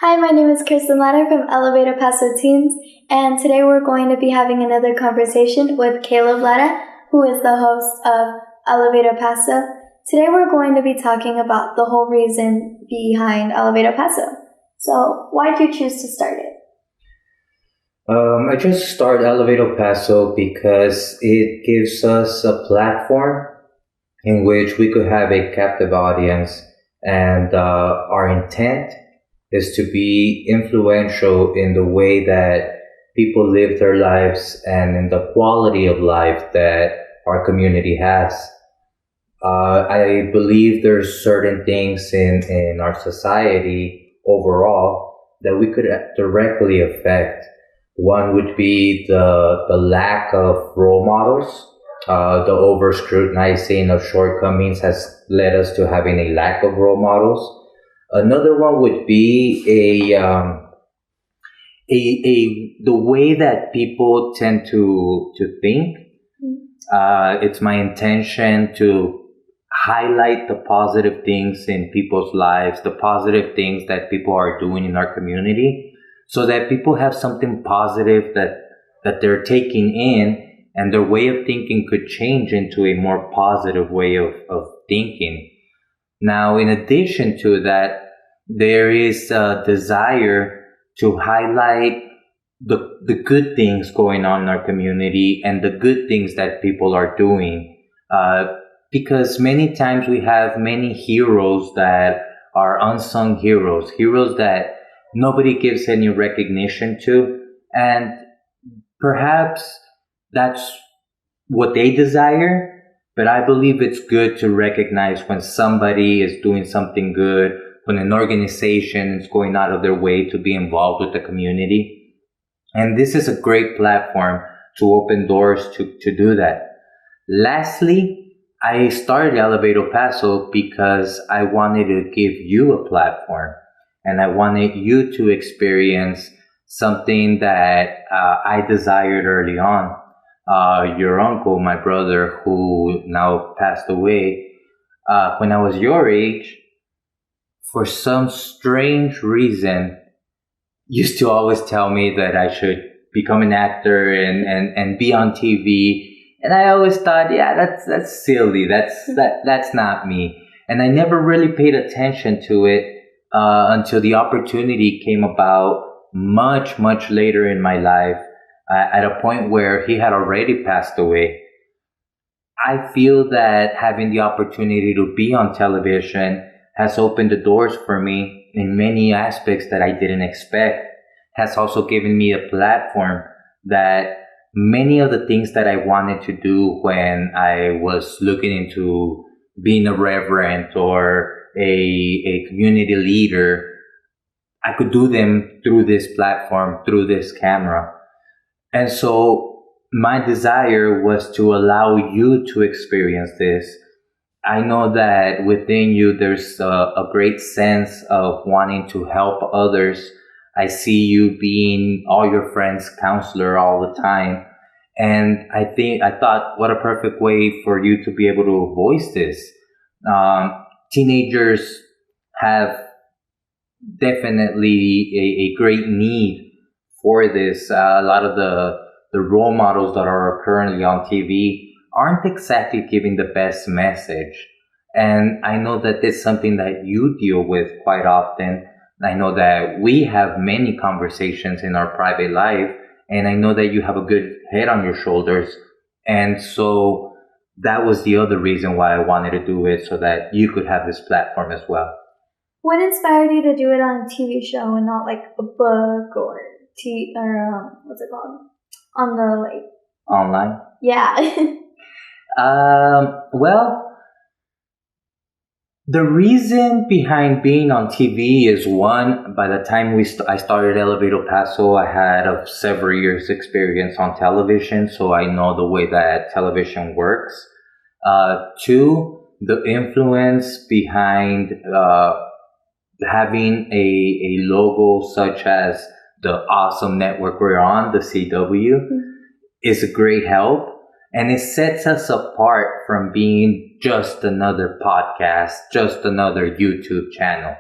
Hi, my name is Kirsten Latter from Elevator Paso Teens, and today we're going to be having another conversation with Caleb Latta, who is the host of Elevator Paso. Today we're going to be talking about the whole reason behind Elevator Paso. So, why did you choose to start it? I just started Elevator Paso because it gives us a platform in which we could have a captive audience, and our intent is to be influential in the way that people live their lives and in the quality of life that our community has. I believe there's certain things in our society overall that we could directly affect. One would be the lack of role models. The over scrutinizing of shortcomings has led us to having a lack of role models. Another one would be the way that people tend to think. It's my intention to highlight the positive things in people's lives, the positive things that people are doing in our community, so that people have something positive that they're taking in, and their way of thinking could change into a more positive way of thinking. Now, in addition to that, there is a desire to highlight the good things going on in our community and the good things that people are doing. Because many times we have many heroes that are unsung heroes that nobody gives any recognition to. And perhaps that's what they desire, but I believe it's good to recognize when somebody is doing something good, when an organization is going out of their way to be involved with the community. And this is a great platform to open doors to do that. Lastly, I started Elevator Paso because I wanted to give you a platform, and I wanted you to experience something that I desired early on. Your uncle, my brother, who now passed away, when I was your age, for some strange reason, used to always tell me that I should become an actor and be on TV. And I always thought, yeah, that's silly. That's not me. And I never really paid attention to it until the opportunity came about much later in my life, at a point where he had already passed away. I feel that having the opportunity to be on television has opened the doors for me in many aspects that I didn't expect, has also given me a platform that many of the things that I wanted to do when I was looking into being a reverend or a community leader, I could do them through this platform, through this camera. And so my desire was to allow you to experience this. I know that within you there's a great sense of wanting to help others. I see you being all your friends' counselor all the time. And I thought, what a perfect way for you to be able to voice this. Teenagers have definitely a great need for this. A lot of the role models that are currently on TV aren't exactly giving the best message. And I know that it's something that you deal with quite often. I know that we have many conversations in our private life, and I know that you have a good head on your shoulders. And so that was the other reason why I wanted to do it, so that you could have this platform as well. What inspired you to do it on a TV show and not like a book or what's it called? On the like Online? Yeah. Well, the reason behind being on TV is, one, by the time I started Elevator Paso, I had several years experience on television, so I know the way that television works. Two, the influence behind having a logo such as the awesome network we're on, the CW, is a great help. And it sets us apart from being just another podcast, just another YouTube channel.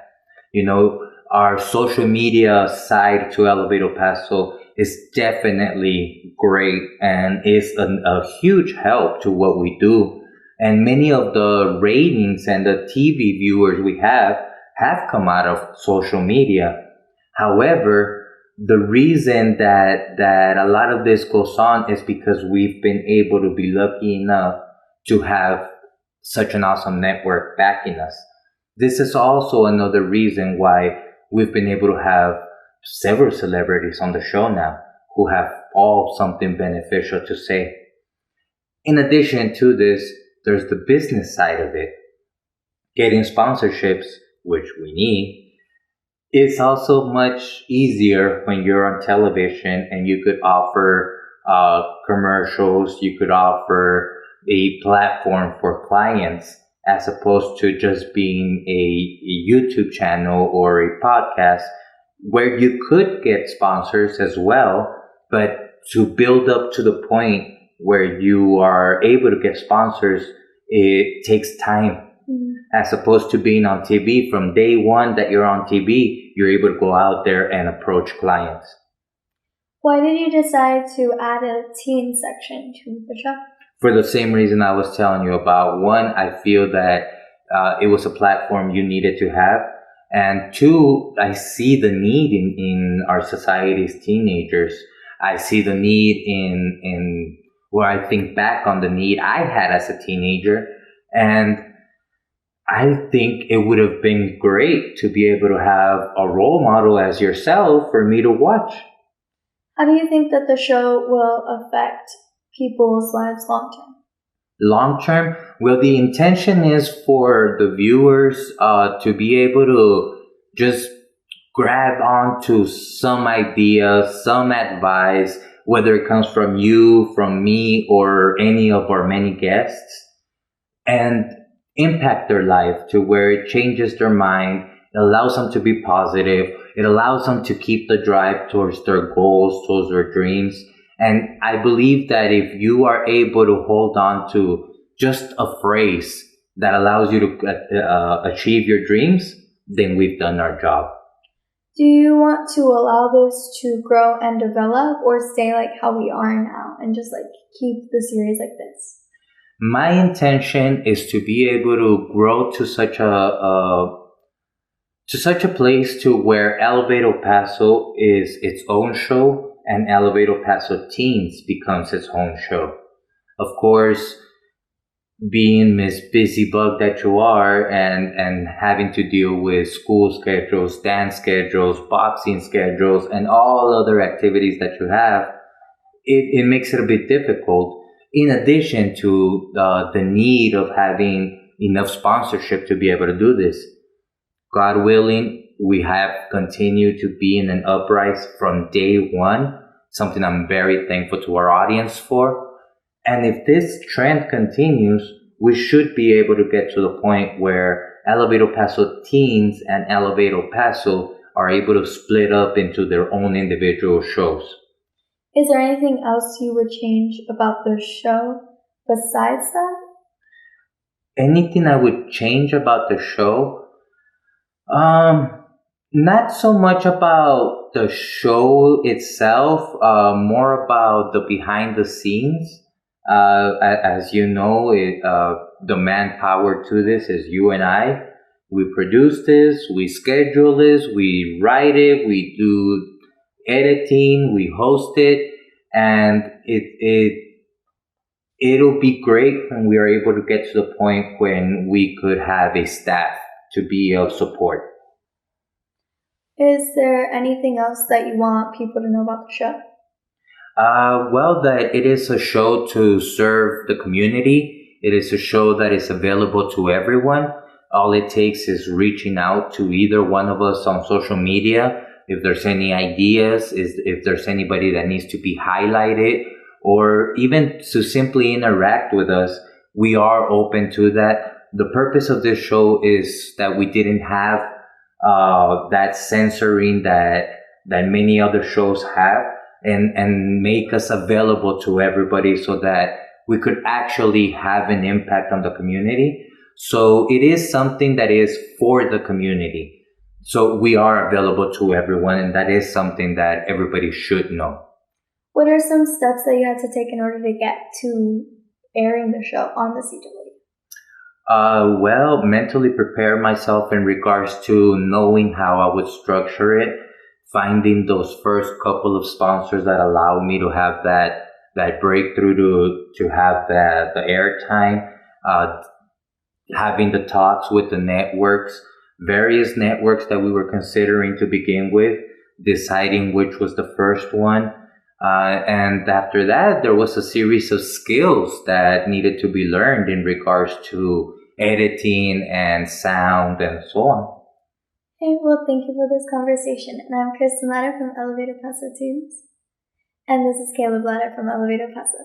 You know, our social media side to Elevate El Paso is definitely great and is a huge help to what we do. And many of the ratings and the TV viewers we have come out of social media. However, the reason that a lot of this goes on is because we've been able to be lucky enough to have such an awesome network backing us. This is also another reason why we've been able to have several celebrities on the show now who have all something beneficial to say. In addition to this, there's the business side of it. Getting sponsorships, which we need, is also much easier when you're on television and you could offer commercials, you could offer a platform for clients as opposed to just being a YouTube channel or a podcast where you could get sponsors as well, but to build up to the point where you are able to get sponsors, it takes time. As opposed to being on TV, from day one that you're on TV, you're able to go out there and approach clients. Why did you decide to add a teen section to the show? For the same reason I was telling you about. One, I feel that it was a platform you needed to have. And two, I see the need in our society's teenagers. I see the need in where I think back on the need I had as a teenager. And I think it would have been great to be able to have a role model as yourself for me to watch. How do you think that the show will affect people's lives long term? Long term, well, the intention is for the viewers to be able to just grab onto some idea, some advice, whether it comes from you, from me, or any of our many guests, and impact their life to where it changes their mind. It allows them to be positive. It allows them to keep the drive towards their goals, towards their dreams. And I believe that if you are able to hold on to just a phrase that allows you to achieve your dreams, then we've done our job. Do you want to allow this to grow and develop, or stay like how we are now and just like keep the series like this? My intention is to be able to grow to such a place to where Elevate El Paso is its own show and Elevate El Paso Teens becomes its own show. Of course, being Miss Busy Bug that you are and having to deal with school schedules, dance schedules, boxing schedules, and all other activities that you have, it makes it a bit difficult. In addition to the need of having enough sponsorship to be able to do this. God willing, we have continued to be in an uprise from day one, something I'm very thankful to our audience for. And if this trend continues, we should be able to get to the point where Elevate El Paso Teens and Elevate El Paso are able to split up into their own individual shows. Is there anything else you would change about the show besides that? Anything I would change about the show? Not so much about the show itself, more about the behind the scenes. As you know, the manpower to this is you and I. We produce this, we schedule this, we write it, we do editing, we host it, and it'll be great when we are able to get to the point when we could have a staff to be of support. Is there anything else that you want people to know about the show? Well, that it is a show to serve the community. It is a show that is available to everyone. All it takes is reaching out to either one of us on social media. If there's any ideas, if there's anybody that needs to be highlighted, or even to simply interact with us, we are open to that. The purpose of this show is that we didn't have that censoring that many other shows have, and make us available to everybody so that we could actually have an impact on the community. So it is something that is for the community. So we are available to everyone, and that is something that everybody should know. What are some steps that you had to take in order to get to airing the show on the CW? Well, mentally prepare myself in regards to knowing how I would structure it, finding those first couple of sponsors that allow me to have that breakthrough to have the airtime, having the talks with the networks, various networks that we were considering to begin with, deciding which was the first one. And after that, there was a series of skills that needed to be learned in regards to editing and sound and so on. Okay, well, thank you for this conversation. And I'm Kristen Latta from Elevator Paso Teams. And this is Caleb Latta from Elevator Paso.